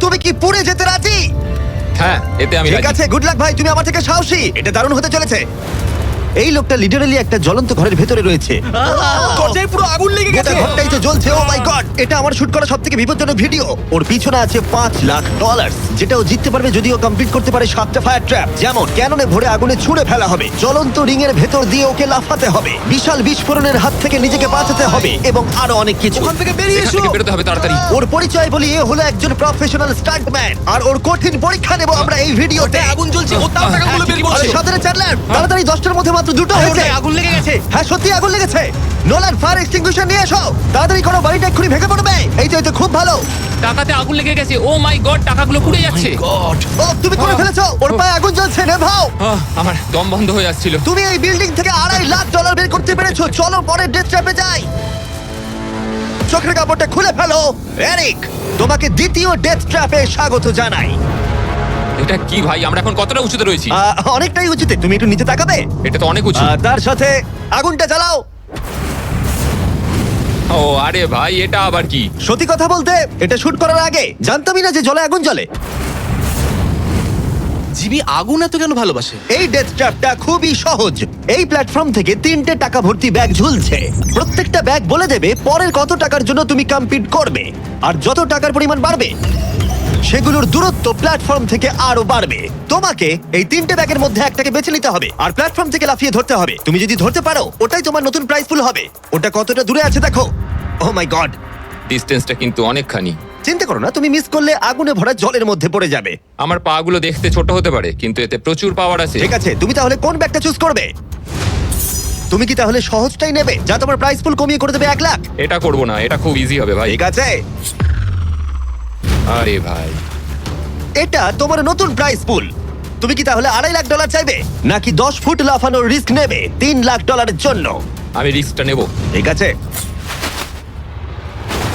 তুমি কি পুড়ে যেতে রাজি? হ্যাঁ, এতে আমি ঠিক রাজি। আছে, গুড লাক ভাই, তুমি আমার থেকে সাহসী। এটা দারুণ হতে চলেছে। এই লোকটা লিটারালি একটা জ্বলন্ত ঘরের ভেতরে রয়েছে। দরজায় পুরো আগুন লেগে গোটা গেছে। ঘরটাই তো জ্বলছে। ও মাই গড, এটা আমার শুট করা সবথেকে বিপজ্জনক ভিডিও। ওর পিছনে আছে $5,00,000, যেটাও জিততে পারবে যদিও কমপ্লিট করতে পারে 7টা ফায়ার ট্র্যাপ। যেমন ক্যাননে ভরে আগুনে ছুঁড়ে ফেলা হবে, জ্বলন্ত রিং এর ভেতর দিয়ে ওকে লাফাতে হবে, বিশাল বিস্ফোরণের হাত থেকে নিজেকে বাঁচাতে হবে এবং আরো অনেক কিছু। ওখান থেকে বেরিয়ে এখান এসো। থেকে বেরোতে হবে তাড়াতাড়ি। ওর পরিচয় বলি, এ হলো একজন প্রফেশনাল স্টান্টম্যান, আর ওর কঠিন পরীক্ষা নেব আমরা এই ভিডিওতে। ওটায় আগুন জ্বলছে, ও তাও টাকাগুলো বের আরে করছে। সাধারণ চ্যান্ডলার, তাড়াতাড়ি 10টার মধ্যে মাত্র 2টো হয়েছে। ওটায় আগুন লেগে গেছে। হ্যাঁ সত্যি আগুন লেগেছে। নোলান, ফায়ার এক্সটিংগুইশার নিয়ে এসো। তাড়াতাড়ি করো, বাড়িটা এক্ষুনি ভেঙে পড়বে। এই তো খুব ভালো। টাকাতে আগুন লেগে গেছে। ও মাই গড, টাকাগুলো পুড়ে যাচ্ছে। ও তুমি করে ফেলেছো। ওর পায়ে আগুন জ্বলছে, নেভাও। আমার দম বন্ধ হয়ে যাচ্ছিল। তুমি এই বিল্ডিং থেকে $2.5 লাখ বের করতে পেরেছো। চলো পরের ডেথ ট্র্যাপে যাই। চোখের কাপড়টা খুলে ফেলো। এরিক, তোমাকে দ্বিতীয় ডেথ ট্র্যাপে স্বাগত জানাই। এটা কি ভাই, আমরা এখন কতটা উঁচুতে রয়েছি? অনেকটাই উচিত। তুমি একটু নিচে তাকাবে? এটা তো অনেক উঁচু। তার সাথে আগুনটা জ্বালাও। ও আরে ভাই, এটা আবার কি? সত্যি কথা বলতে, এটা শুট করার আগে জানতামই না যে জলে আগুন জ্বলে। জিবি আগুন এত কেন ভালোবাসে? এই ডেথ ট্র্যাপটা খুবই সহজ। এই প্ল্যাটফর্ম থেকে 3টে টাকা ভর্তি ব্যাগ ঝুলছে। প্রত্যেকটা ব্যাগ বলে দেবে পরের কত টাকার জন্য তুমি কম্পিট করবে, আর যত টাকার পরিমাণ বাড়বে সেগুলোর দূরত্ব প্ল্যাটফর্ম থেকে আরো বাড়বে। তোমাকে এই 3টে ব্যাগের মধ্যে একটাকে বেছে নিতে হবে আর প্ল্যাটফর্ম থেকে লাফিয়ে ধরতে হবে। তুমি যদি ধরতে পারো, ওটাই তোমার নতুন প্রাইস পুল হবে। ওটা কতটা দূরে আছে দেখো। ও মাই গড, ডিস্টেন্সটা কিন্তু অনেকখানি। চিন্তা করো না, তুমি মিস করলে আগুনে ভরা জলের মধ্যে পড়ে যাবে। আমার পা গুলো দেখতে ছোট হতে পারে, কিন্তু এতে প্রচুর পাওয়ার আছে। ঠিক আছে, তুমি তাহলে কোন ব্যাগটা চুজ করবে? তুমি কি তাহলে সহজটাই নেবে, যা তোমার প্রাইস পুল কমিয়ে করে দেবে 1 লাখ? এটা করব না, এটা খুব ইজি হবে ভাই। ঠিক আছে, আরে ভাই, এটা তোমার নতুন প্রাইস পুল। তুমি কি তাহলে $2.5 লাখ চাইবে, নাকি 10 ফুট লাফানোর রিস্ক নেবে $3 লাখ জন্য? আমি রিস্কটা নেব। ঠিক আছে,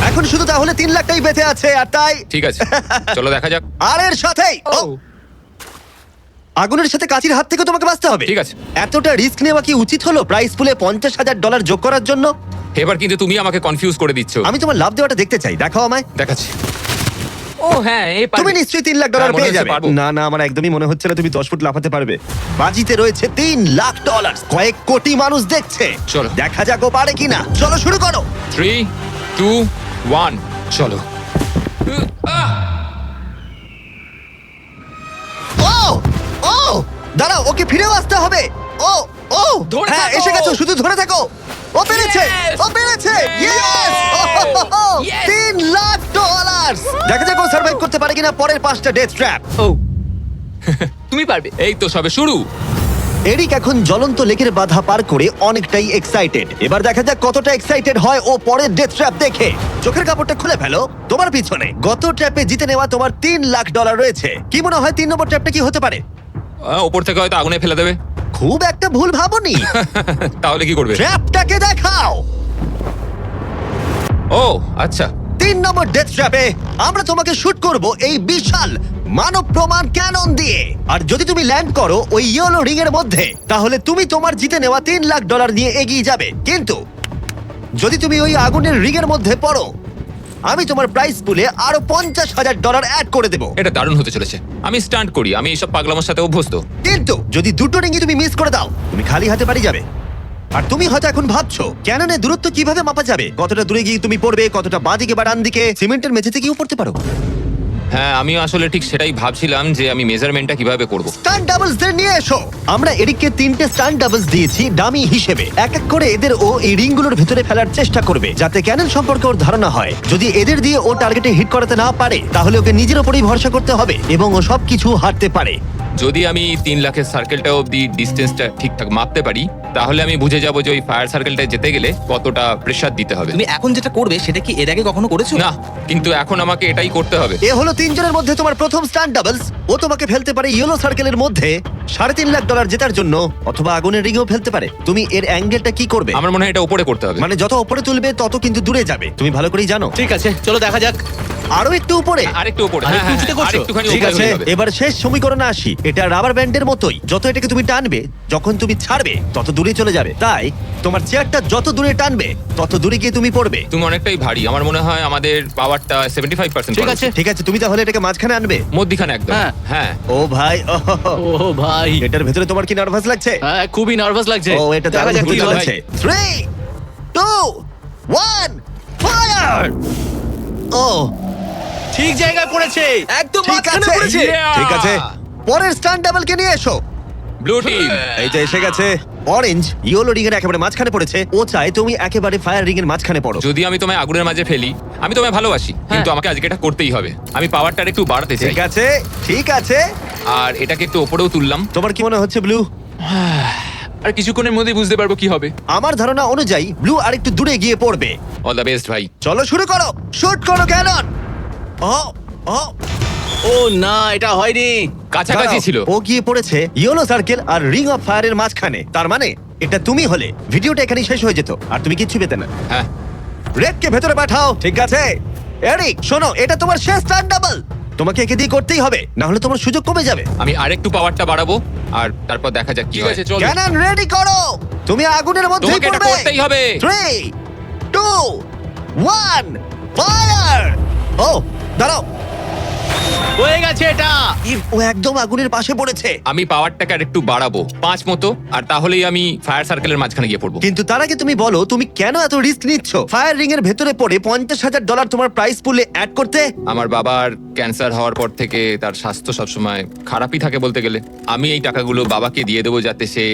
এখন শুধু তাহলে 3 লাখটাই বেঁচে আছে, আর তাই ঠিক আছে, চলো দেখা যাক। আর এর সাথেই আগুনের সাথে কাচির হাত থেকে তোমাকে বাঁচতে হবে। ঠিক আছে। এতটা রিস্ক নেওয়া কি উচিত হলো প্রাইস পুলে $50,000 যোগ করার জন্য? এবার কিন্তু তুমি আমাকে কনফিউজ করে দিচ্ছ। আমি তোমার লাভ দেওয়াটা দেখতে চাই, দেখাও আমায়। দেখাচ্ছি। ও হ্যাঁ, এই তুমি নিশ্চয়ই $3 লাখ হ্যাঁ, মনে পেয়ে হচ্ছে যাবে। পারবো। না আমার একদমই মনে হচ্ছে না তুমি 10 ফুট লাফাতে পারবে। বাজিতে রয়েছে $3 লাখ। কয়েক কোটি মানুষ দেখছে। চলো। দেখা যাক ও পারে কিনা। চলো শুরু করো। 3, 2, 1, চলো। ও ও দাঁড়াও, ওকে ফিরেও আসতে হবে। ও ও ধরে হ্যাঁ, থাকো। এসে গেছো, শুধু ধরে থাকো। ও পেরেছে, Yes! ও পেরেছে। ইয়েস! Yes! $3 লাখ। দেখা যাক ও সার্ভাইভ করতে পারে কিনা পরের 5টা ডেথ ট্র্যাপ। ও তুমি পারবে। এই তো সবে শুরু। এরিক এখন জ্বলন্ত লেকের বাধা পার করে অনেকটাই এক্সাইটেড। এবার দেখা যাক কতটা এক্সাইটেড হয় ও পরের ডেথ ট্র্যাপ দেখে। চোখের কাপড়টা খুলে ফেলো। তোমার পিছনে গত ট্র্যাপে জিতে নেওয়া তোমার $3 লাখ রয়েছে। কি মনে হয় 3 নম্বর ট্র্যাপটা কি হতে পারে? ওপর থেকে হয়তো আগুনে ফেলে দেবে। খুব একটা ভুল ভাবনি। তাহলে কি করবে? ট্র্যাপটাকে দেখাও। ও আচ্ছা, 3 নম্বর ডেথ ট্র্যাপে আমরা তোমাকে শুট করব এই বিশাল মানব প্রমাণ ক্যানন দিয়ে। আর যদি তুমি ল্যান্ড করো ওই ইয়েলো রিং এর মধ্যে, তাহলে তুমি তোমার জিতে নেওয়া $3 লাখ নিয়ে এগিয়ে যাবে। কিন্তু যদি তুমি ওই আগুনের রিং এর মধ্যে পড়ো, আমি তোমার প্রাইস পুলে আরো $50,000 অ্যাড করে দেবো। এটা দারুণ হতে চলেছে। আমি স্টান্ট করি, আমি এইসব পাগলামোর সাথে অভ্যস্ত। কিন্তু যদি দুটো রিংই তুমি মিস করে দাও, তুমি খালি হাতে বাড়ি যাবে। আর তুমি হয়তো এখন ভাবছো, ক্যাননের দূরত্ব কিভাবে মাপা যাবে? কতটা দূরে গিয়ে তুমি পড়বে, কতটা বাঁদিকে বা ডান দিকে? সিমেন্টের মেঝেতে গিয়েও পড়তে পারো। হ্যাঁ, আমিও আসলে ঠিক সেটাই ভাবছিলাম যে আমি মেজারমেন্টটা কিভাবে করব। স্টান্ট ডাবলস দের নিয়ে এসো। আমরা এরিককে 3টে স্টান্ট ডাবলস দিয়েছি ডামি হিসেবে। এক এক করে এদের ও এই রিংগুলোর ভেতরে ফেলার চেষ্টা করবে, যাতে ক্যানন সম্পর্কে ওর ধারণা হয়। যদি এদের দিয়ে ও টার্গেটে হিট করাতে না পারে, তাহলে ওকে নিজের উপরেই ভরসা করতে হবে এবং ও সবকিছু হারতে পারে। যদি আমি 3 লাখের সার্কেলটা অবধি ডিস্টেন্সটা ঠিকঠাক মাপতে পারি, তাহলে আমি বুঝে যাবো যে ওই ফায়ার সার্কেলটায় যেতে গেলে কতটা প্রেসার দিতে হবে। তুমি এখন যেটা করবে সেটা কি এর আগে কখনো করেছো? না, কিন্তু এখন আমাকে এটাই করতে হবে। এ হলো 3 জনের মধ্যে তোমার প্রথম স্টান্ট ডাবলস। ও তোমাকে ফেলতে পারে ইয়েলো সার্কেলের মধ্যে $3.5 লাখ জেতার জন্য, অথবা আগুনের রিংও ফেলতে পারে। তুমি এর অ্যাঙ্গেলটা কি করবে? আমার মনে হয় এটা উপরে করতে হবে। মানে যত উপরে তুলবে তত কিন্তু দূরে যাবে, তুমি ভালো করেই জানো। ঠিক আছে, চলো দেখা যাক। আরো একটু উপরে। আরেকটু উপরে, আরেকটু হ্যাঁ হ্যাঁ উঁচুতে হ্যাঁ, করছো? আরেকটুখানি ঠিক উপরে আছে, হলেই হবে। এবার শেষ সমীকরণে আসি। এটা রাবার ব্যান্ডের মতোই, যত এটাকে তুমি টানবে, যখন তুমি ছাড়বে তত দূরে চলে যাবে। তাই তোমার চেয়ারটা যত দূরে টানবে তত দূরে গিয়ে তুমি পড়বে। তুমি অনেকটাই ভারী, আমার মনে হয় আমাদের পাওয়ারটা 75%। ঠিক আছে। ঠিক আছে, তুমি তাহলে এটাকে মাঝখানে আনবে। মধ্যিখানে একদম। হ্যাঁ। হ্যাঁ ও ভাই, ও ভাই, এটার ভেতরে তোমার কি নার্ভাস লাগছে? হ্যাঁ খুবই নার্ভাস লাগছে। ও, এটা দেখা দারুণ যাক হতে কি হয়। চলেছে। 3, 2, 1, ফায়ার! ও, ঠিক জায়গায় পড়েছে, একদম ঠিক মাঝখানে আছে, পড়েছে। Yeah! ঠিক আছে। পরের স্টান্ট ডাবলকে নিয়ে এসো। Blue team. এই যে এসে গেছে। অরেঞ্জ ইয়েলো রিং এর একেবারে মাঝখানে পড়েছে। ও চায় তুমি একেবারে ফায়ার রিং এর মাঝখানে পড়ো। যদি আমি তোমায় আগুনের মাঝে ফেলি, আমি তোমায় ভালোবাসি, কিন্তু আমাকে আজকে এটা করতেই হবে। আমি পাওয়ারটা একটু বাড়াতে চাই, ঠিক আছে, ঠিক আছে। আর এটাকে একটু ওপরেও তুললাম। তোমার কি মনে হচ্ছে ব্লু? আর কিছুক্ষণের মধ্যেই বুঝতে পারবো কি হবে। আমার ধারণা অনুযায়ী ব্লু আরেকটু দূরে গিয়ে পড়বে। অল দ্য বেস্ট ভাই। চলো শুরু করো, শুট করো ক্যানন। ও, ও, ও না, এটা হয়নি। কাছাকাছি দাঁড়াও, ছিল। ও গিয়ে পড়েছে ইয়েলো সার্কেল আর রিং অফ ফায়ারের মাঝখানে। তার মানে এটা তুমি হলে ভিডিওটা এখানেই শেষ হয়ে যেত আর তুমি কিচ্ছু পেতে না। হ্যাঁ, রেডকে ভেতরে পাঠাও। ঠিক আছে এরিক, শোনো, এটা তোমার শেষ টার্ন ডাবল। তোমাকে একে দিয়ে করতেই হবে, না হলে তোমার সুযোগ কমে যাবে। আমি আরেকটু পাওয়ারটা বাড়াবো, আর তারপর দেখা যাক কি ঠিক হয়। আছে, চলো। ক্যানন রেডি করো। তুমি আগুনের মধ্যে তোমাকে এটা পড়বে। করতেই হবে। 3, 2, 1, ফায়ার! ও, দাঁড়াও। হয়ে গেছে এটা। ও একদম আগুনের পাশে পড়েছে। আমি পাওয়ারটাকে আর একটু বাড়াবো 5 মতো, আর তাহলেই আমি ফায়ার সার্কেলের মাঝখানে গিয়ে পড়বো। কিন্তু তার আগে তুমি বলো, তুমি কেন এত রিস্ক নিচ্ছ ফায়ার রিং এর ভেতরে পড়ে $50,000 তোমার প্রাইস পুলে অ্যাড করতে? আমার বাবার ক্যান্সার হওয়ার পর থেকে তার স্বাস্থ্য সবসময় খারাপই থাকে বলতে গেলে। আমি এই টাকাগুলো বাবাকে দিয়ে দেবো, যাতে সে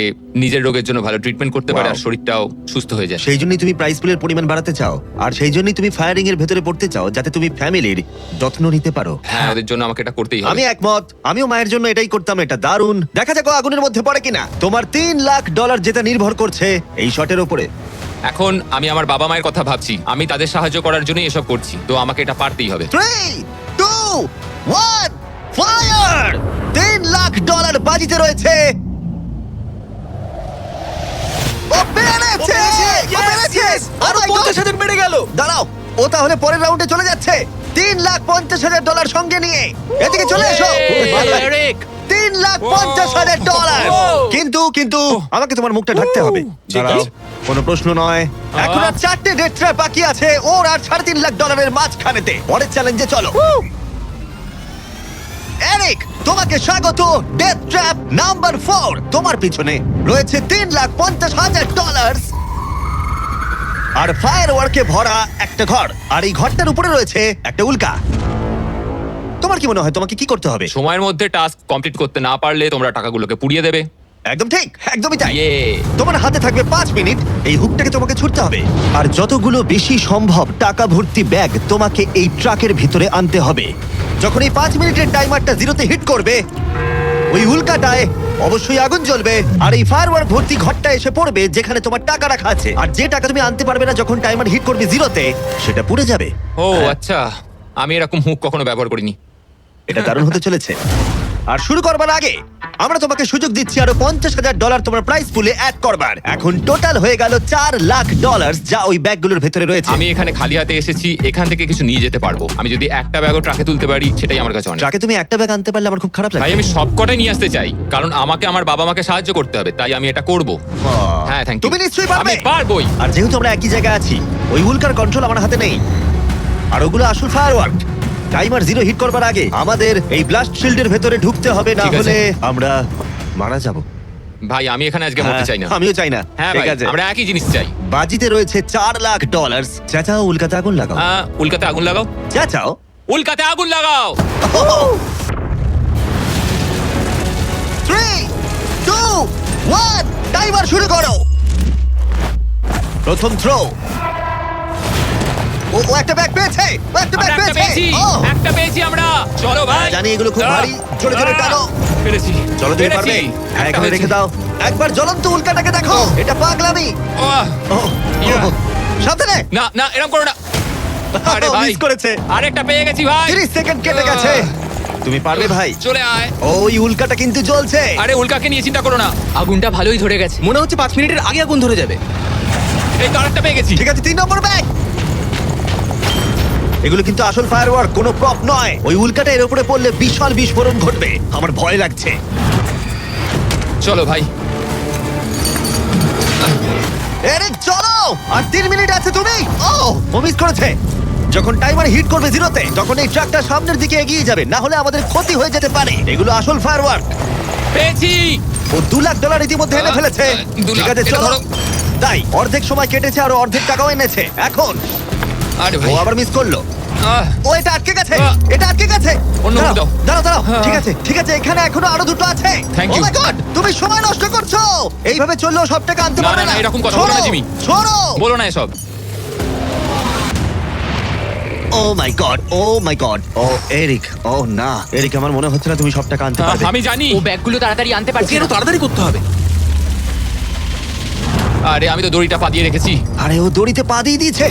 নিজের রোগের জন্য ভালো ট্রিটমেন্ট করতে পারে Wow. আর শরীরটাও সুস্থ হয়ে যায়। সেই জন্যই তুমি প্রাইস পুলের পরিমাণ বাড়াতে চাও, আর সেই জন্যই তুমি ফায়ার রিং এর ভেতরে পড়তে চাও, যাতে তুমি ফ্যামিলির যত্ন নিতে পারো। হ্যাঁ, ওদের জন্য আমাকে এটা করতেই হবে। আমি একমত, আমিও মায়ের জন্য এটাই করতাম। এটা দারুণ। দেখা যাক ও আগুনের মধ্যে পড়ে কিনা। তোমার $3 লাখ যেটা নির্ভর করছে এই শটের উপরে। এখন আমি আমার বাবা মায়ের কথা ভাবছি, আমি তাদের সাহায্য করার জন্যই এসব করছি, তো আমাকে এটা পারতেই হবে। 3, 2, 1, ফায়ার! $3 লাখ বাজিতে রয়েছে। ও পেরেছে! ও পেরেছে! আরো Oh my God! 50,000 বেড়ে গেল। দাঁড়াও, ও তাহলে পরের রাউন্ডে চলে যাচ্ছে $3,50,000 সঙ্গে নিয়ে। এদিকে চলে এসো। ভালো, এরিক। $3,50,000। কিন্তু কিন্তু আমাকে তোমার মুখটা ঢাকতে হবে। ঠিক দাঁড়াও, আছে। কোনো প্রশ্ন নয়। এখন আর 4টে ডেথ ট্র্যাপ বাকি আছে, ওর আর $3.5 মাঝখানেতে। পরের চ্যালেঞ্জে চলো। এরিক, তোমাকে স্বাগত ডেথ ট্র্যাপ নাম্বার 4। তোমার পিছনে রয়েছে $3,50,000 আর ফায়ার ওয়ার্কে ভরা একটা ঘর, আর এই ঘরটার উপরে রয়েছে একটা উল্কা। তোমার কি মনে হয় তোমাকে কি করতে হবে? সময়ের মধ্যে টাস্ক কমপ্লিট করতে না পারলে তোমরা টাকাগুলোকে পুড়িয়ে দেবে। একদম ঠিক, একদমই তাই। ইয়ে। তোমার হাতে থাকবে 5 মিনিট, এই হুকটাকে তোমাকে ছুটতে হবে, আর যতগুলো বেশি সম্ভব টাকা ভর্তি ব্যাগ তোমাকে এই ট্রাকের ভিতরে আনতে হবে। যখন এই 5 মিনিটের টাইমারটা জিরোতে হিট করবে, ওই উল্কাটায় অবশ্যই আগুন জ্বলবে, আর এই ফায়ারওয়ার্ক ভর্তি ঘরটা এসে পড়বে যেখানে তোমার টাকা রাখা আছে। আর যে টাকা তুমি আনতে পারবে না যখন টাইমার হিট করবে জিরোতে, সেটা পুড়ে যাবে। ও আচ্ছা, আমি এরকম হুক কখনো ব্যবহার করিনি। এটা দারুণ হতে চলেছে। আর শুরু করবার আগে আমরা তোমাকে সুযোগ দিচ্ছি আরো $50,000 তোমার প্রাইস পুলে অ্যাড করবার। এখন টোটাল হয়ে গেল $4 লাখ, যা ওই ব্যাগগুলোর ভেতরে রয়েছে। আমি এখানে খালি হাতে এসেছি, এখান থেকে কিছু নিয়ে যেতে পারবো। আমি যদি একটা ব্যাগও ট্রাকে তুলতে পারি, সেটাই আমার কাছে অনেক। ট্রাকে তুমি একটা ব্যাগ আনতে পারলে আমার খুব খারাপ ভাই লাগে। আমি সবকটাই নিয়ে আসতে চাই, কারণ আমাকে আমার বাবা মাকে সাহায্য করতে হবে, তাই আমি এটা করব। হ্যাঁ, থ্যাংক ইউ। তুমি নিশ্চয়ই পারবে। আমি পারবোই। আর যেহেতু আমরা একই জায়গায় আছি, ওই উল্কার কন্ট্রোল আমার হাতে নেই, আর ওগুলো আসল ফায়ারওয়ার্ক। টাইমার জিরো হিট করবার আগে আমাদের এই ব্লাস্ট শিল্ডের ভেতরে ঢুকতে হবে, না ঠিক আছে। হলে আমরা মারা যাব। ভাই আমি এখানে আজকে মরতে চাই না। আমিও চাই না। হ্যাঁ ঠিক ভাই, আছে, আমরা একই জিনিস চাই। বাজিতে রয়েছে $4 লাখ। চাচাও উল্কাতে আগুন লাগাও। উল্কাতে আগুন লাগাও, চাচাও। উল্কাতে আগুন লাগাও। 3, 2, 1, টাইমার শুরু করো। প্রথম থ্রো। ও একটা ব্যাগ পেয়েছে, ও একটা ব্যাগ আমরা একটা পেয়েছে। পেয়েছি, ও, একটা পেয়েছি আমরা। চলো ভাই। জানি এগুলো খুব ভারী, জোরে জোরে টানো। পেরেছি। চলো তুমি পারবে। পেরেছি। হ্যাঁ, একটা এখানে হয়েছে। রেখে দাও। একবার জ্বলন্ত উল্কাটাকে দেখো, এটা পাগলামি। আহ, ও, ইয়া। সাবধানে। না না, এরকম করো না। আরে ভাই, মিস করেছে। আরেকটা পেয়ে গেছি ভাই। 30 সেকেন্ড কেটে গেছে। তুমি পারবে ভাই। চলে আয়। ওই উল্কাটা কিন্তু জ্বলছে। আরে উল্কাকে নিয়ে চিন্তা করো না। আগুনটা ভালোই ধরে গেছে। মনে হচ্ছে 5 মিনিটের আগে আগুন ধরে যাবে। এই তো আরেকটা পেয়ে গেছি। ঠিক আছে, 3 নম্বর ব্যাগ। এগুলো কিন্তু আসল ফায়ারওয়ার্ক, কোনো প্রপ নয়। ওই উল্কাটা এর উপরে পড়লে বিশাল বিস্ফোরণ ঘটবে। আমার ভয় লাগছে। চলো ভাই। এরিক চলো, আর 3 মিনিট আছে। তুমি ও মিস করেছে। যখন টাইমার হিট করবে 0-তে তখন এই ট্রাকটা সামনের দিকে এগিয়ে যাবে, না হলে আমাদের ক্ষতি হয়ে যেতে পারে। এগুলো আসল ফায়ারওয়ার্ক। পেয়েছি। ও $2 লাখ ইতিমধ্যে এনে ফেলেছে। 2 লাখ, ঠিক আছে এটা চলো। ধরো। তাই অর্ধেক সময় কেটেছে আর অর্ধেক টাকাও এনেছে। এখন আরে ও ভাই। আবার মিস করলো। ও এটা আটকে গেছে, এটা আটকে গেছে। অন্য দাঁড়াও, দাও। দাঁড়াও দাঁড়াও। হ্যাঁ। ঠিক আছে ঠিক আছে, এখানে এখনো আরো 2টো আছে। Thank ও you. মাই গড, তুমি সময় নষ্ট করছো। এইভাবে চললেও সব টাকা আনতে না, পারবে না, না। না, এরকম কথা বলো না, জিমি। ছোড়ো। বলো না এসব। ও মাই গড, ও মাই গড। ও এরিক, ও না এরিক, আমার মনে হচ্ছে না তুমি সব টাকা আনতে পারবে। আমি জানি। ও ব্যাগগুলো তাড়াতাড়ি আনতে পারছি আরো না। তাড়াতাড়ি করতে হবে। আরে আমি তো দড়িটা পাতিয়ে রেখেছি। আরে ও দড়িতে পা দিয়ে দিয়েছে।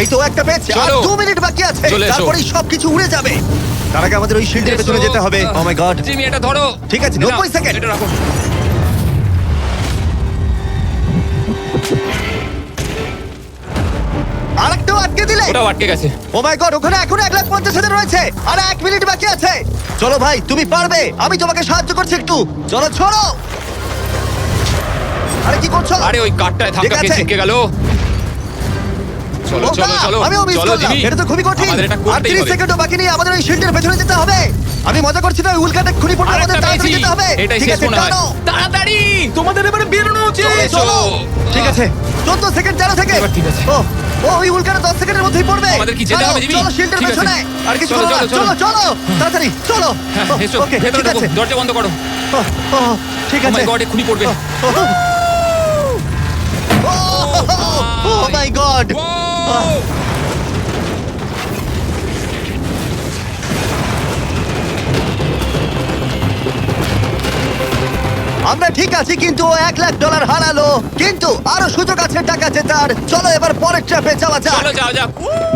এই তো একটা পেয়েছে। আর চলো। 2 মিনিট বাকি আছে, চলে এসো। তারপরেই সবকিছু উড়ে যাবে। তার আগে আমাদের ওই শিল্ডের পেছনে যেতে হবে। ও মাই গড। জিমি এটা ধরো। ঠিক আছে, 90 সেকেন্ড। এটা রাখো। আরেকটাও আটকে দিলে। ওটাও আটকে গেছে। ও মাই গড, ওখানে এখনো 1,50,000 রয়েছে। আর 1 মিনিট বাকি আছে। চলো ভাই, তুমি পারবে। আমি তোমাকে সাহায্য করছি একটু। চলো ছোড়ো। আরে কি করছো? আরে ওই কাঠটায় ঠিক ধাক্কা আছে। খেয়ে ছিটকে গেল। চলো ও চলো না, চলো। আমিও মিস চলো করলাম। জিমি। এটা তো খুবই কঠিন। আমাদের এটা আর করতেই 30 হবে। সেকেন্ডও বাকি নেই, আমাদের ওই শিল্ডের পেছনে যেতে হবে। আমি মজা করছি না, ওই উল্কাটা খুনি পড়লে আরেকটা আমাদের তাড়াতাড়ি পেয়েছি। যেতে হবে। এটাই ঠিক শেষ আছে, মনে হয়। টানো। তাড়াতাড়ি। তোমাদের এবারে বেরোনো উচিত। চলো, এসো। চলো। ঠিক আছে, 14 সেকেন্ড, 13 সেকেন্ড। এবার ঠিক আছে। ও ও ওই উল্কাটা 10 সেকেন্ডের মধ্যেই পড়বে। আমাদের কি যেতে চলো, হবে, জিমি? চলো শিল্ডের ঠিক আছে। পেছনে। আর কিছু চলো, করো না। চলো, চলো চলো তাড়াতাড়ি চলো। হ্যাঁ, এসো। ওকে, ভেতরে ঠিক ঢোকো। আছে। দরজা বন্ধ করো। ও, ও, ঠিক ও আছে। মাই গড, এক্ষুনি পড়বে। ও মাই গড। Wow! আমরা ঠিক আছি, কিন্তু ও $1 লাখ হারালো। কিন্তু আরো সুযোগ আছে টাকা জেতার। চলো এবার পরের ট্র্যাপে যাওয়া যাক। চলো যাও যাও।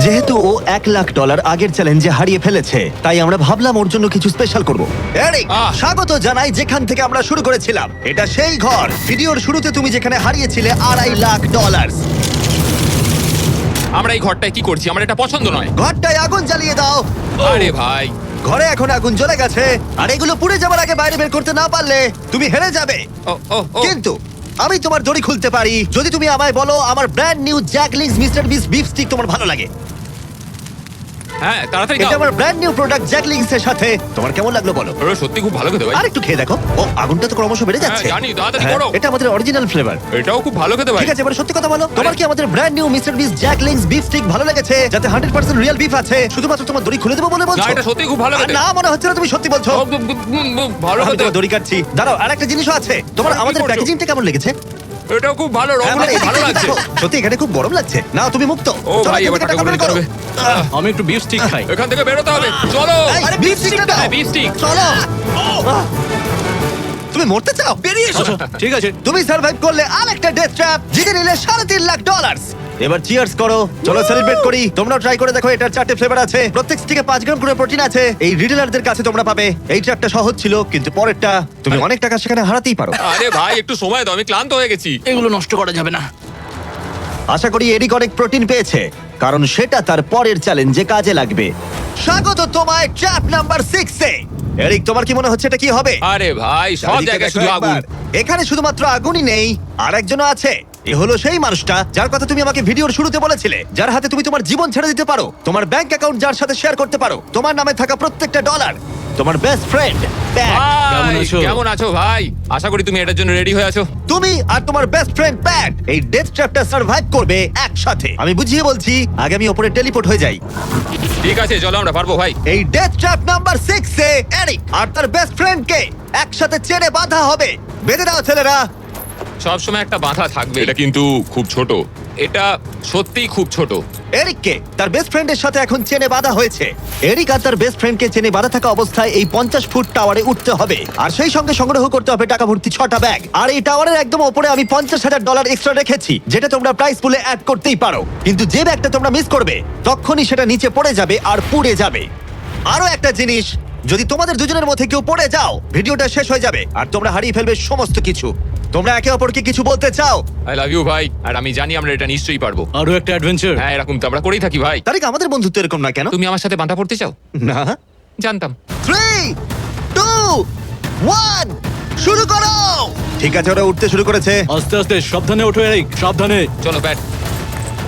যেহেতু ও $1 লাখ আগের চ্যালেঞ্জে হারিয়ে ফেলেছে, তাই আমরা ভাবলাম ওর জন্য কিছু স্পেশাল করব। এরিক, স্বাগত জানাই যেখান থেকে আমরা শুরু করেছিলাম। এটা সেই ঘর, ভিডিওর শুরুতে তুমি যেখানে হারিয়েছিলে $2.5 লাখ। আমরা এই ঘরটায় কি করছি? আমার এটা পছন্দ নয়। ঘরটায় আগুন জ্বালিয়ে দাও। আরে ভাই। ঘরে এখন আগুন জ্বলে গেছে, আর এগুলো পুড়ে যাবার আগে বাইরে বের করতে না পারলে তুমি হেরে যাবে। ও ও ও। কিন্তু আমি তোমার দড়ি খুলতে পারি যদি তুমি আমায় বলো আমার ব্র্যান্ড নিউ জ্যাকলিংস মিস্টার বিস বিফ স্টিক তোমার ভালো লাগে। হ্যাঁ, তাড়াতাড়ি এটা দাও। আমার ব্র্যান্ড নিউ প্রোডাক্ট জ্যাকলিংস এর সাথে। তোমার কেমন লাগলো বলো? ওরা সত্যি খুব ভালো খেতে ভাই। আর একটু খেয়ে দেখো। ও আগুনটা তো ক্রমশ বেড়ে যাচ্ছে। হ্যাঁ, জানি, তাড়াতাড়ি হ্যাঁ, করো। এটা আমাদের অরিজিনাল ফ্লেভার। এটাও খুব ভালো খেতে ভাই। ঠিক আছে, এবার সত্যি কথা বলো, তোমার কি আমাদের ব্র্যান্ড নিউ মিস্টার বিস জ্যাকলিংস বিফ স্টিক ভালো লেগেছে, যাতে 100% রিয়েল বিফ আছে? শুধুমাত্র তোমার দড়ি খুলে দেবো বলে না, বলছো? এটা সত্যি খুব ভালো আর খেতে। না, মনে হচ্ছে না তুমি সত্যি বলছো। ভালো আমি খেতে। তোমার দড়ি কাটছি। দাঁড়াও, আরেকটা জিনিসও আছে। তোমার কি আমাদের করছো? প্যাকেজিংটা কেমন লেগেছে? এটাও খুব ভালো, হ্যাঁ, রংগুলো খুব ভালো এদিকে লাগছে। দেখো। সত্যি এখানে খুব গরম লাগছে। না, তুমি মুক্ত। ও চলো, ভাই, এখান এবার থেকে টাকাগুলো টাকা বের নিতে করো। হবে। আমি একটু বিফ স্টিক খাই। এখান থেকে বেরোতে হবে। চলো। এই, আরে, beef beef stick stick টা দাও। হ্যাঁ, beef stick। চলো। তুমি মরতে চাও? বেরিয়ে এসো। ঠিক আছে। তুমি সার্ভাইভ করলে আরেকটা ডেথ ট্র্যাপ, জিতে নিলে $3.5 লাখ। এবার চিয়ার্স করো, চলো সেলিব্রেট করি। তোমরাও ট্রাই করে দেখো, এটার 4টে ফ্লেভার আছে, প্রত্যেক স্টিকে 5 গ্রাম করে প্রোটিন আছে। এই রিটেলারদের কাছে তোমরা পাবে। এই ট্র্যাপটা সহজ ছিল, কিন্তু পরেরটা তুমি অনেক টাকা সেখানে হারাতেই পারো। আরে ভাই, একটু সময় দাও, আমি ক্লান্ত হয়ে গেছি। এগুলো নষ্ট করা যাবে না। আশা করি এরিক অনেক প্রোটিন পেয়েছে, কারণ সেটা তার পরের চ্যালেঞ্জে কাজে লাগবে। স্বাগত তোমায় ট্র্যাপ নাম্বার 6 এ। এরিক, তোমার কি মনে হচ্ছে এটা কি হবে? আরে ভাই, সব চারিদিকে জায়গায় দেখো শুধু আগুন। একবার। এখানে শুধুমাত্র আগুনই নেই, আর একজনও আছে। এ হলো সেই মানুষটা যার কথা তুমি আমাকে ভিডিওর শুরুতে বলেছিলে, যার হাতে তুমি তোমার জীবন ছেড়ে দিতে পারো, তোমার ব্যাংক অ্যাকাউন্ট যার সাথে শেয়ার করতে পারো, তোমার নামে থাকা প্রত্যেকটা ডলার। তোমার বেস্ট ফ্রেন্ড প্যাট। কেমন ভাই, আছো? কেমন আছো ভাই? আশা করি তুমি এটার জন্য রেডি হয়ে আছো। তুমি আর তোমার বেস্ট ফ্রেন্ড প্যাট এই ডেথ ট্র্যাপটা সার্ভাইভ করবে একসাথে। আমি বুঝিয়ে বলছি, আগে আমি ওপরে টেলিপোর্ট হয়ে যাই। ঠিক আছে, চলো, আমরা পারবো ভাই। এই ডেথ ট্র্যাপ নাম্বার 6 এ এরিক আর তার বেস্ট ফ্রেন্ডকে একসাথে চেনে বাঁধা হবে। বেঁধে দাও ছেলেরা। সব সময় একটা বাধা থাকবে। এটা কিন্তু খুব ছোট। এটা সত্যিই খুব ছোট। এরিককে তার বেস্ট ফ্রেন্ডের সাথে এখন চেনে বাঁধা হয়েছে। এরিক আর তার বেস্ট ফ্রেন্ডকে চেনে বাঁধা থাকা অবস্থায় এই 50 ফুট টাওয়ারে উঠতে হবে, আর সেই সঙ্গে সংগ্রহ করতে হবে টাকা ভর্তি 6টা ব্যাগ। আর এই টাওয়ারের একদম উপরে আমি $50,000 এক্সট্রা রেখেছি, যেটা তোমরা প্রাইস পুলে অ্যাড করতেই পারো। কিন্তু যে ব্যাগটা তোমরা মিস করবে, তখনই সেটা নিচে পড়ে যাবে আর পুড়ে যাবে। আরো একটা জিনিস, যদি তোমাদের দুজনের মধ্যে কেউ পড়ে যাও, ভিডিওটা শেষ হয়ে যাবে আর তোমরা হারিয়ে ফেলবে সমস্ত কিছু। তোমরা একে অপরকে কিছু বলতে চাও? আই লাভ ইউ ভাই, আর আমি জানি আমরা এটা নিশ্চয়ই পারবো। আরো একটা অ্যাডভেঞ্চার। হ্যাঁ, এরকম তো আমরা করেই থাকি ভাই। তারিক, আমাদের বন্ধুত্ব এরকম না কেন? তুমি আমার সাথে বাঁধা পড়তে চাও? না। জানতাম। 3, 2, 1, শুরু করো। ঠিক আছে, ওরা উঠতে শুরু করেছে। আস্তে আস্তে, সাবধানে ওঠো এরিক, সাবধানে। চলো ব্যাট,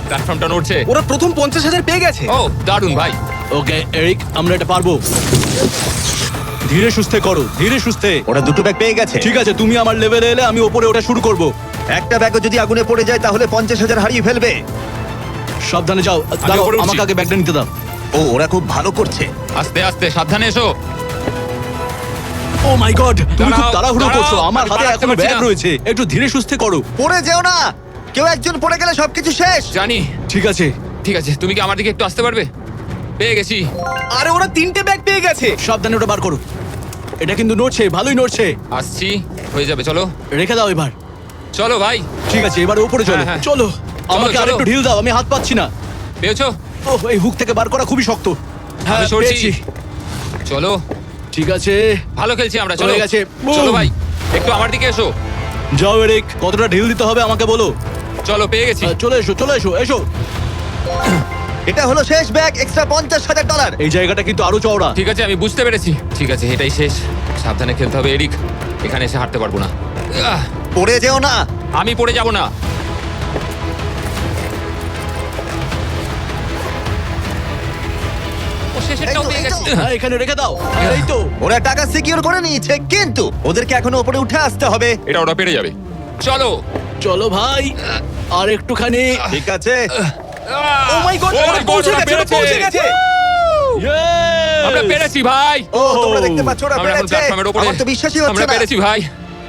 প্ল্যাটফর্মটা নড়ছে। ওরা প্রথম 50,000 পেয়ে গেছে। ও দারুণ ভাই। ওকে এরিক, আমরা এটা পারবো। ধীরে সুস্থে করো, ধীরে সুস্থে। ওরা দুটো ব্যাগ পেয়ে গেছে। ঠিক আছে, তুমি আমার লেভেলে এলে আমি ওপরে ওটা শুরু করব। একটা ব্যাগও যদি আগুনে পড়ে যায় তাহলে 50,000 হারিয়ে ফেলবে। সাবধানে যাও। দাঁড়াও, উপরে উঠছি। আমাকে আগে ব্যাগটা নিতে দাও। ও, ওরা খুব ভালো করছে। আস্তে আস্তে, সাবধানে এসো। ও মাই গড, তুমি খুব দাঁড়াও, তাড়াহুড়ো দাঁড়াও, করছো। আমার আমি হাতে পারতে এখনো পারছি ব্যাগ না। রয়েছে, একটু ধীরে সুস্থে করো। পড়ে যেও না, কেউ একজন পড়ে গেলে সবকিছু শেষ। জানি। ঠিক আছে, ঠিক আছে, তুমি কি আমার দিকে একটু আসতে পারবে? পেয়ে গেছি। আরে ওরা 3টে ব্যাগ পেয়ে গেছে। সাবধানে ওটা বার করো। এটা কিন্তু নড়ছে, ভালোই নড়ছে। আসছি, হয়ে যাবে, চলো। রেখে দাও এবার। চলো ভাই। ঠিক আছে, এবার উপরে চলো। হ্যাঁ, হ্যাঁ। চলো, আমাকে চলো। আরেকটু ঢিল দাও, আমি হাত পাচ্ছি না। পেয়েছো? ওহ, এই হুক থেকে বার করা খুবই শক্ত। হ্যাঁ, আমি সরছি। পেয়েছি। চলো, ঠিক আছে, ভালো খেলছি আমরা, চলো। হয়ে গেছে। চলো Boom! ভাই, একটু আমার দিকে এসো। যাও এরিক, কতটা ঢিল দিতে হবে আমাকে বলো। চলো, পেয়ে গেছি। চলে এসো, চলে এসো, এসো। এটা হলো শেষ ব্যাগ, এক্সট্রা $50,000। এই জায়গাটা কিন্তু আরো চওড়া। ঠিক আছে, আমি বুঝতে পেরেছি। ঠিক আছে, এটাই শেষ। সাবধানে খেলতে হবে এরিক, এখানে এসে হাঁটতে পারবো না। আহ, পড়ে যেও না। আমি পড়ে যাব না। ও, শেষেরটাও পেয়ে এই তো, গেছি। হ্যাঁ, এখানে রেখে দাও। এই তো। ওরা টাকা সিকিউর করে নিয়েছে, কিন্তু ওদেরকে এখনো উপরে উঠে আসতে হবে। এটা ওরা পেরে যাবে। চলো। চলো ভাই, আর একটুখানি। ঠিক আছে। ও মাই গড, ওরা পৌঁছে গেছে, ওরা পৌঁছে গেছে। Yes! আমরা পেরেছি ভাই। ও, তোমরা দেখতে পাচ্ছ ওরা আমরা এখন পেরেছে। প্ল্যাটফর্মের উপরে। আমার তো বিশ্বাসই হচ্ছে আমরা না। পেরেছি ভাই,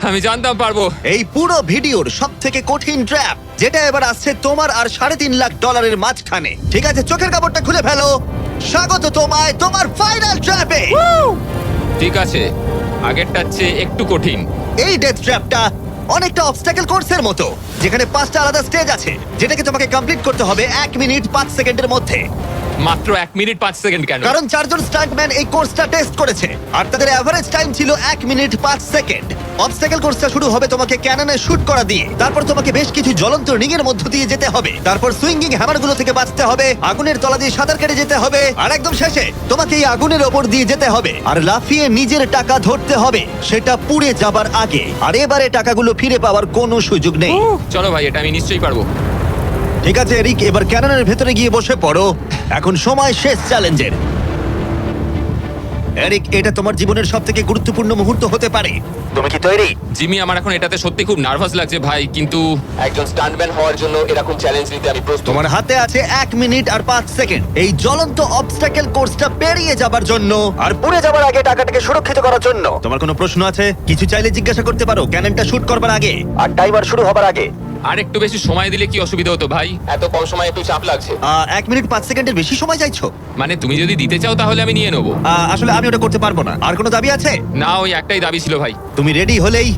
আমি জানতাম পারবো। এই পুরো ভিডিওর সবথেকে কঠিন ট্র্যাপ, যেটা এবার আসছে তোমার আর $3.5 লাখ মাঝখানে। ঠিক আছে, চোখের কাপড়টা খুলে ফেলো। স্বাগত তোমায় তোমার ফাইনাল ট্র্যাপে। ঠিক আছে, আগেরটার চেয়ে একটু কঠিন। এই ডেথ ট্র্যাপটা অনেকটা অবস্টাকেল কোর্সের মতো, যেখানে 5টা আলাদা স্টেজ আছে, যেটাকে তোমাকে কমপ্লিট করতে হবে 1 মিনিট 5 সেকেন্ডের মধ্যে। মাত্র 1 মিনিট 5 সেকেন্ড কেন? কারণ 4 জন স্টান্টম্যান এই কোর্সটা টেস্ট করেছে, আর তাদের এভারেজ টাইম ছিল 1 মিনিট 5 সেকেন্ড। অবস্টাকেল কোর্সটা শুরু হবে তোমাকে ক্যাননে শুট করা দিয়ে, তারপর তোমাকে বেশ কিছু জ্বলন্ত রিং এর মধ্য দিয়ে যেতে হবে, তারপর সুইঙ্গিং হ্যামারগুলো থেকে বাঁচতে হবে, আগুনের তলা দিয়ে সাঁতার কেটে যেতে হবে, আর একদম শেষে তোমাকে এই আগুনের ওপর দিয়ে যেতে হবে আর লাফিয়ে নিজের টাকা ধরতে হবে, সেটা পুড়ে যাবার আগে। আর এবারে টাকাগুলো ফিরে পাওয়ার কোনো সুযোগ নেই। চলো ভাই, এটা আমি নিশ্চয়ই পারবো। ঠিক আছে এরিক, এবার ক্যাননের ভেতরে গিয়ে বসে পড়ো। এখন সময় শেষ চ্যালেঞ্জের। এরিক, এটা তোমার জীবনের সবথেকে গুরুত্বপূর্ণ মুহূর্ত হতে পারে। তুমি কি তৈরি? জিমি, আমার এখন এটাতে সত্যি খুব নার্ভাস লাগছে ভাই, কিন্তু একজন স্টান্টম্যান হওয়ার জন্য এরকম চ্যালেঞ্জ নিতে আমি প্রস্তুত। তোমার হাতে আছে 1 মিনিট আর 5 সেকেন্ড এই জ্বলন্ত অবস্টাকেল কোর্সটা পেরিয়ে যাবার জন্য আর পুড়ে যাবার আগে টাকাটাকে সুরক্ষিত করার জন্য। তোমার কোনো প্রশ্ন আছে? কিছু চাইলে জিজ্ঞাসা করতে পারো ক্যাননটা শুট করবার আগে আর টাইমার শুরু হবার আগে। আর একটু বেশি সময় দিলে কি অসুবিধা হতো ভাই? এত কম সময়ে একটু চাপ লাগছে। 1 মিনিট 5 সেকেন্ডের বেশি সময় চাইছো? মানে তুমি যদি দিতে চাও তাহলে আমি নিয়ে নেবো। আসলে আমি ওটা করতে পারবো না। আর কোনো দাবি আছে? না, ওই একটাই দাবি ছিল ভাই। তুমি রেডি হলেই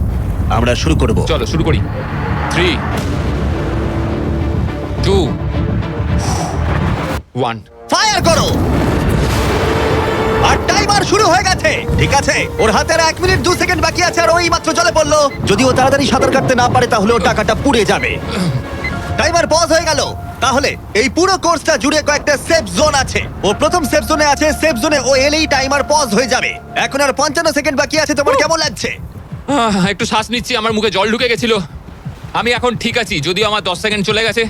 আমরা শুরু করব। চলো শুরু করি। 3, 2, 1। ফায়ার করো! আর টাইমার শুরু হয়ে গেছে। ঠিক আছে, ওর হাতে আর 1 মিনিট 2 সেকেন্ড বাকি আছে, আর ওই মাত্র জলে পড়লো। যদি ও তাড়াতাড়ি সাঁতার কাটতে না পারে তাহলে ওর টাকাটা পুড়ে যাবে। টাইমার পজ হয়ে গেল। তাহলে এই পুরো কোর্সটা জুড়ে কয়েকটা সেফ জোন আছে। ও প্রথম সেফ জোনে আছে। সেফ জোনে ও এলেই টাইমার পজ হয়ে যাবে। এখন আর 55 সেকেন্ড বাকি আছে। তোমার কেমন লাগছে? একটু শ্বাস নিচ্ছি, আমার মুখে জল ঢুকে গেছিল। আমি এখন ঠিক আছি, যদিও আমার 10 সেকেন্ড চলে গেছে,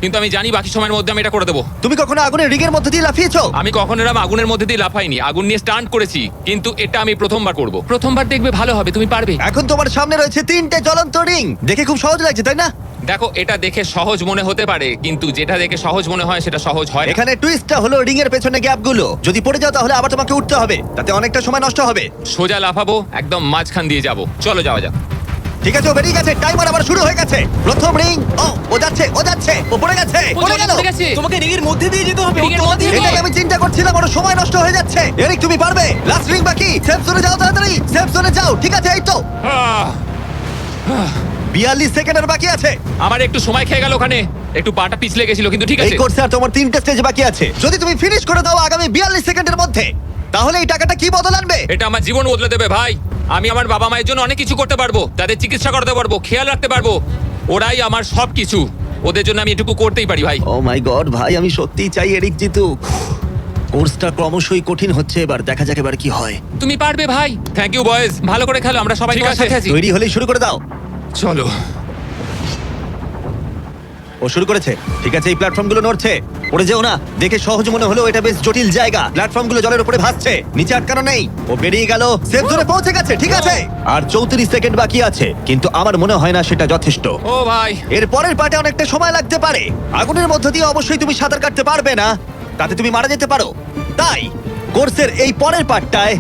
কিন্তু আমি জানি বাকি সময়ের মধ্যে আমি এটা করে দেবো। তুমি কখনো আগুনের রিগের মধ্যে দিয়ে লাফিয়েছো? আমি কখনো এরকম আগুনের মধ্যে দিয়ে লাফাইনি, আগুন নিয়ে স্টান্ট করেছি, কিন্তু এটা আমি প্রথমবার করব। প্রথমবার দেখবে ভালো হবে, তুমি পারবে। এখন তোমার সামনে রয়েছে 3টে জ্বলন্ত রিং। দেখে খুব সহজ লাগছে, তাই না? দেখো, এটা দেখে সহজ মনে হতে পারে, কিন্তু যেটা দেখে সহজ মনে হয় সেটা সহজ হয় না। এখানে টুইস্টটা হলো রিং এর পেছনে গ্যাপগুলো। যদি পড়ে যাও তাহলে আবার তোমাকে উঠতে হবে, তাতে অনেকটা সময় নষ্ট হবে। সোজা লাফাবো, একদম মাঝখান দিয়ে যাব। চলো যাওয়া যাক। ঠিক আছে, ও বেরিয়ে গেছে। টাইমার আবার শুরু হয়ে গেছে। প্রথম রিং। ও যাচ্ছে, ও যাচ্ছে, ও পড়ে গেছে, পড়ে গেল। তোমাকে রিংয়ের মধ্যে দিয়ে যেতে হবে। রিংয়ের মধ্যে দিয়ে- এটাই আমি চিন্তা করছিলাম, ওর সময় নষ্ট হয়ে যাচ্ছে। এরিক, তুমি পারবে। লাস্ট রিং বাকি। সেফ জোনে যাও, তাড়াতাড়ি সেফ জোনে যাও। ঠিক আছে, এই তো আহ, 42 সেকেন্ডের বাকি আছে। আমার একটু সময় খেয়ে গেল ওখানে, একটু পাটা পিছলে গেছিল, কিন্তু ঠিক এই আছে। কোর্সে আর তোমার 3টে স্টেজ বাকি আছে। যদি তুমি ফিনিশ করে দাও আগামী 42 সেকেন্ডের মধ্যে, তাহলে এই টাকাটা কি বদল আনবে? এটা আমার জীবন বদলে দেবে ভাই। আমি আমার বাবা মায়ের জন্য অনেক কিছু করতে পারবো, তাদের চিকিৎসা করতে পারবো, খেয়াল রাখতে পারবো। ওরাই আমার সবকিছু। ওদের জন্য আমি এটুকু করতেই পারি ভাই। ও মাই গড ভাই, আমি সত্যিই চাই এরিক জিতুক। কোর্সটা ক্রমশই কঠিন হচ্ছে, এবার দেখা যাক এবার কি হয়। তুমি পারবে ভাই। থ্যাংক ইউ বয়েজ, ভালো করে খেলো, আমরা সবাই তোমার সাথে আছি। তৈরি হলেই শুরু করে দাও। চলো। ও শুরু করেছে। ঠিক আছে, এই প্ল্যাটফর্মগুলো নড়ছে, পড়ে যেও না। দেখে সহজ মনে হলো, এটা বেশ জটিল জায়গা। প্ল্যাটফর্মগুলো জলের উপরে ভাসছে, নিচে আটকানো নেই। ও বেরিয়ে গেল, সেফ জোনে পৌঁছে গেছে। ঠিক আছে, আর 34 সেকেন্ড বাকি আছে, কিন্তু আমার মনে হয় না সেটা যথেষ্ট। ও ভাই, এর পরের পার্টে অনেকটা সময় লাগতে পারে। আগুনের মধ্য দিয়ে অবশ্যই তুমি সাঁতার কাটতে পারবে না, তাতে তুমি মারা যেতে পারো। তাই কোর্সের এই পরের পার্টটায়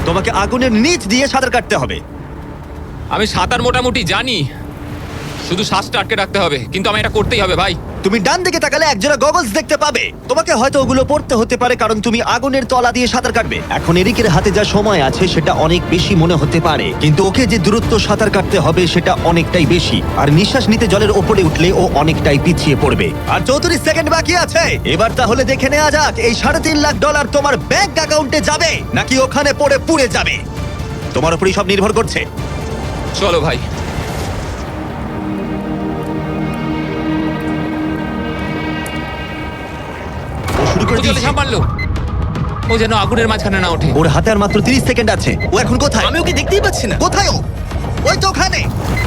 তোমাকে আগুনের নিচ দিয়ে সাঁতার কাটতে হবে। আমি সাঁতার মোটামুটি জানি, শুধু শ্বাসটা আটকে রাখতে হবে, কিন্তু আমি এটা করতেই হবে ভাই। তুমি ডান দিকে তাকালে একজোড়া গগলস দেখতে পাবে। তোমাকে হয়তো ওগুলো পড়তে হতে পারে, কারণ তুমি আগুনের তলা দিয়ে সাঁতার কাটবে। এখন এরিকের হাতে যা সময় আছে সেটা অনেক বেশি মনে হতে পারে, কিন্তু ওকে যে দূরত্ব সাঁতার কাটতে হবে সেটা অনেকটাই বেশি। আর নিঃশ্বাস নিতে জলের ওপরে উঠলে ও অনেকটাই পিছিয়ে পড়বে। আর 34 সেকেন্ড বাকি আছে। এবার তাহলে দেখে নেওয়া যাক, এই $3.5 লাখ তোমার ব্যাংক অ্যাকাউন্টে যাবে নাকি ওখানে পড়ে পুড়ে যাবে। তোমার উপরই সব নির্ভর করছে। চলো ভাই। ও শুরু করে ও জলে দিয়েছে। ঝাঁপ মারলো। ও যেন আগুনের মাঝখানে না ওঠে। ওর হাতে আর মাত্র 30 সেকেন্ড আছে। ও এখন কোথায়? আমি ওকে দেখতেই পাচ্ছি না। কোথায় ও? ওই তো ওখানে।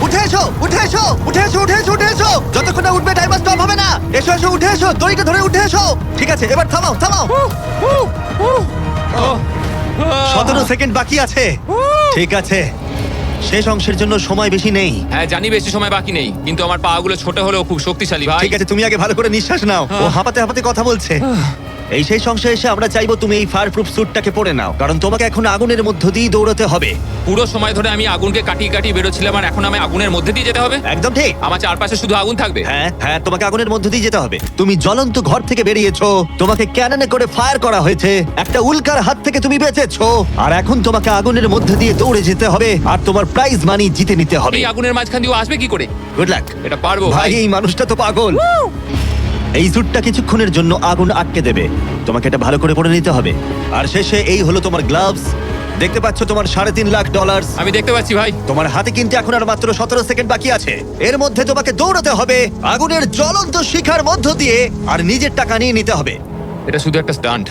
উঠে এসো, উঠে এসো, উঠে এসো, উঠে এসো, উঠে এসো। যতক্ষণ না উঠবে টাইমার স্টপ হবে না। এসো এসো, উঠে এসো, দড়িটা ধরে উঠে এসো। ঠিক আছে, এবার থামাও, থামাও। 17 সেকেন্ড বাকি আছে। ঠিক আছে, শেষ অংশের জন্য সময় বেশি নেই। হ্যাঁ জানি বেশি সময় বাকি নেই, কিন্তু আমার পা গুলো ছোট হলেও খুব শক্তিশালী ভাই। ঠিক আছে, তুমি আগে ভালো করে নিঃশ্বাস নাও। ও হাঁপাতে হাঁপাতে কথা বলছে। এই শেষ অংশে এসে আমরা চাইবো তুমি এই ফায়ার প্রুফ স্যুটটাকে পরে নাও, কারণ তোমাকে এখন আগুনের মধ্য দিয়ে দৌড়াতে হবে। পুরো সময় ধরে আমি আগুনকে কাটিয়ে কাটিয়ে বেরোচ্ছিলাম, আর এখন আমি আগুনের মধ্যে দিয়ে যেতে হবে। একদম ঠিক। আমার চারপাশে শুধু আগুন থাকবে। হ্যাঁ হ্যাঁ, তোমাকে আগুনের মধ্য দিয়ে যেতে হবে। তুমি জ্বলন্ত ঘর থেকে বেরিয়েছো, তোমাকে ক্যাননে করে ফায়ার করা হয়েছে, একটা উল্কার হাত থেকে তুমি বেঁচেছো, আর এখন তোমাকে আগুনের মধ্য দিয়ে দৌড়ে যেতে হবে, আর তোমার প্রাইজ মানি জিতে নিতে হবে। এই আগুনের মাঝখান দিয়ে ও আসবে কি করে? Good luck. এটা পারবো ভাই, ভাই। এই মানুষটা তো পাগল। এই স্যুটটা কিছুক্ষণের জন্য আগুন আটকে দেবে, তোমাকে এটা ভালো করে পরে নিতে হবে। আর শেষে এই হলো তোমার গ্লাভস। দেখতে পাচ্ছ তোমার $3.5 লাখ। আমি দেখতে পাচ্ছি ভাই। তোমার হাতে কিন্তু এখন আর মাত্র 17 সেকেন্ড বাকি আছে। এর মধ্যে তোমাকে দৌড়াতে হবে আগুনের জ্বলন্ত শিখার মধ্য দিয়ে, আর নিজের টাকা নিয়ে নিতে হবে। এটা শুধু একটা স্টান্ট।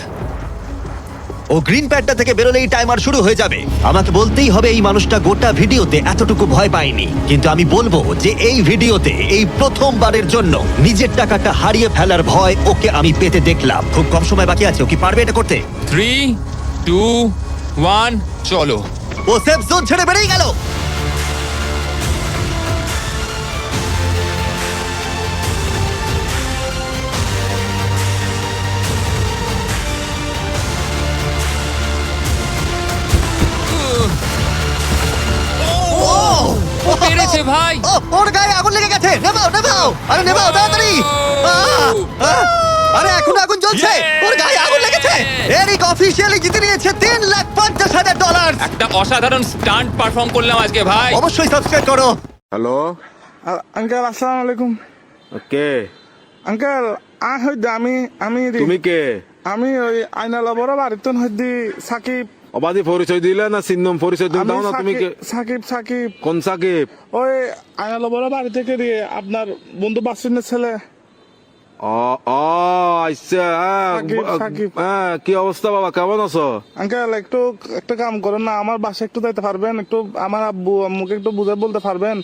ও গ্রিন প্যাডটা থেকে বেরোলেই টাইমার শুরু হয়ে যাবে। আমাকে বলতেই হবে, এই মানুষটা গোটা ভিডিওতে এতটুকু ভয় পায়নি, কিন্তু আমি বলবো যে এই ভিডিওতে এই প্রথমবারের জন্য নিজের টাকাটা হারিয়ে ফেলার ভয় ওকে আমি পেতে দেখলাম। খুব কম সময় বাকি আছে, ও কি পারবে এটা করতে? 3, 2, 1 চলো। ও সেফ জোন ছেড়ে বেরিয়ে গেল। ও পেরেছে ভাই। ও, ওর গায়ে আগুন লেগে গেছে। নেভাও, নেভাও, আরে নেভাও তাড়াতাড়ি। আরে এখন আগুন জ্বলছে, ওর গায়ে আগুন লেগেছে। এরিক অফিশিয়ালি জিতে নিয়েছে $3,50,000। একটা অসাধারণ স্টান্ট পারফর্ম করলাম আজকে ভাই। অবশ্যই সাবস্ক্রাইব করো। হ্যালো আঙ্কেল আসসালামু আলাইকুম। কে আঙ্কেল আমি তুমি কে আমি ওই আইনালা বড় বাড়িতে হইদি সাকিব। অবাধি পরিচয় দিলে না চিহ্নম পরিচয় দিলে দাও না তুমি কে? সাকিব কোন সাকিব? ওই আইনালা বড় বাড়ি থেকে দিয়ে আপনার বন্ধু বাসিনের ছেলে। ও ও আচ্ছা, সাকিব। হ্যাঁ কি অবস্থা বাবা, কেমন আছো? আঙ্কেল একটু একটা কাম করেন না, আমার বাসায় একটু যাইতে পারবেন? একটু আমার আব্বু আম্মুকে একটু বুঝে বলতে পারবেন?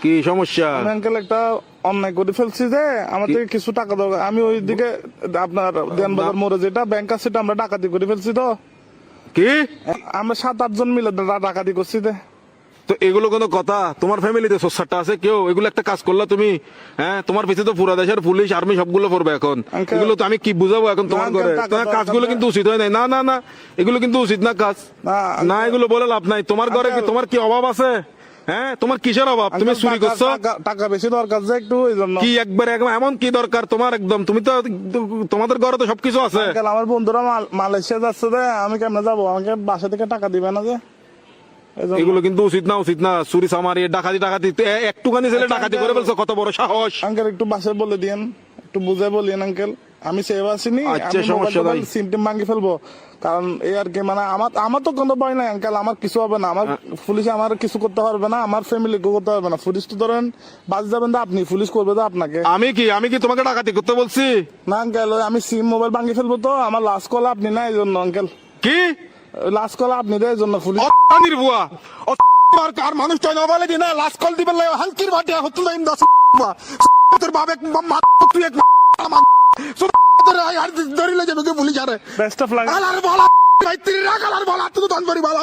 কি সমস্যা? আমি আঙ্কেল একটা অন্যায় করে ফেলছি যে আমার থেকে কিছু টাকা দরকার। আমি ওইদিকে আপনার দেনবাজার মোড়ে যেটা ব্যাংক আছে সেটা আমরা ডাকাতি করে ফেলছি। তো কি আমরা 7-8 জন মিলে ডাকাতি করছি। তো এগুলো কোনো কথা? তোমার ফ্যামিলিতে সোসারটা আছে কেউ? এগুলো একটা কাজ করলা তুমি? হ্যাঁ, তোমার পিছিয়ে তো পুরা দেশের পুলিশ আর্মি সবগুলো পড়বে এখন। Uncle, এগুলো তো আমি কি বুঝাবো এখন তোমার না, ঘরে? uncle, টাকা তোমার কাজগুলো দরকার কিন্তু উচিত হয় নাই। না না না, এগুলো কিন্তু উচিত না কাজ। না, না, uncle, এগুলো বলে লাভ নাই। তোমার ঘরে কি uncle, তোমার কি অভাব আছে? হ্যাঁ, তোমার কিসের অভাব? তুমি চুরি করছো? টাকা বেশি দরকার যে একটু ওই জন্য। কি একবারে একদম এমন কি দরকার তোমার? একদম তুমি তো, তোমাদের ঘরে তো সবকিছু আছে। আঙ্কেল, আমার বন্ধুরা মালয়েশিয়া যাচ্ছে যে আমি কেমনে যাবো? আমাকে বাসা থেকে টাকা দিবে না যে? এজন্য। এগুলো কিন্তু উচিত না, উচিত না। চুরি চামারি ডাকাতি টাকাতি একটুখানি ছেলে ডাকাতি করে ফেলছো, কত বড় সাহস! আঙ্কেল একটু বাসায় বলে দিয়েন, একটু বুঝে বলিয়েন আঙ্কেল। আমি সেভ আসিনি, আচ্ছা, আমি সমস্যা নাই। সিম টিম ভাঙি ফেলবো, কারণ এই আর কি মানে আমার তো কোনো ভয় নাই আঙ্কেল, আমার কিছু হবে না, আমার পুলিশে আমার কিছু করতে পারবে না, আমার ফ্যামিলি করতে পারবে না। পুলিশ তো ধরেন বাজ যাবেন তো আপনি, পুলিশ করবে তো আপনাকে। আমি কি তোমাকে ডাকাতি করতে বলছি? না আঙ্কেল, আমি সিম মোবাইল ভাঙি ফেলবো তো, আমার লাস্ট কল আপনি না, এই জন্য আঙ্কেল, কি লাস্ট কল আপনি দেয় জন্য পুলিশ। নির্ভুয়া আর মানুষ তো না বলে দিনা লাস্ট কল দিবেন হালকির বাটে হতো না 10 তোর বাবে তুই এক ধরিলে যাবে পুলিশ আরে বেস্ট অফ লাক। আলার বলা ভাই তিরি রাখ আলার বলা তুই তো দান করি বলা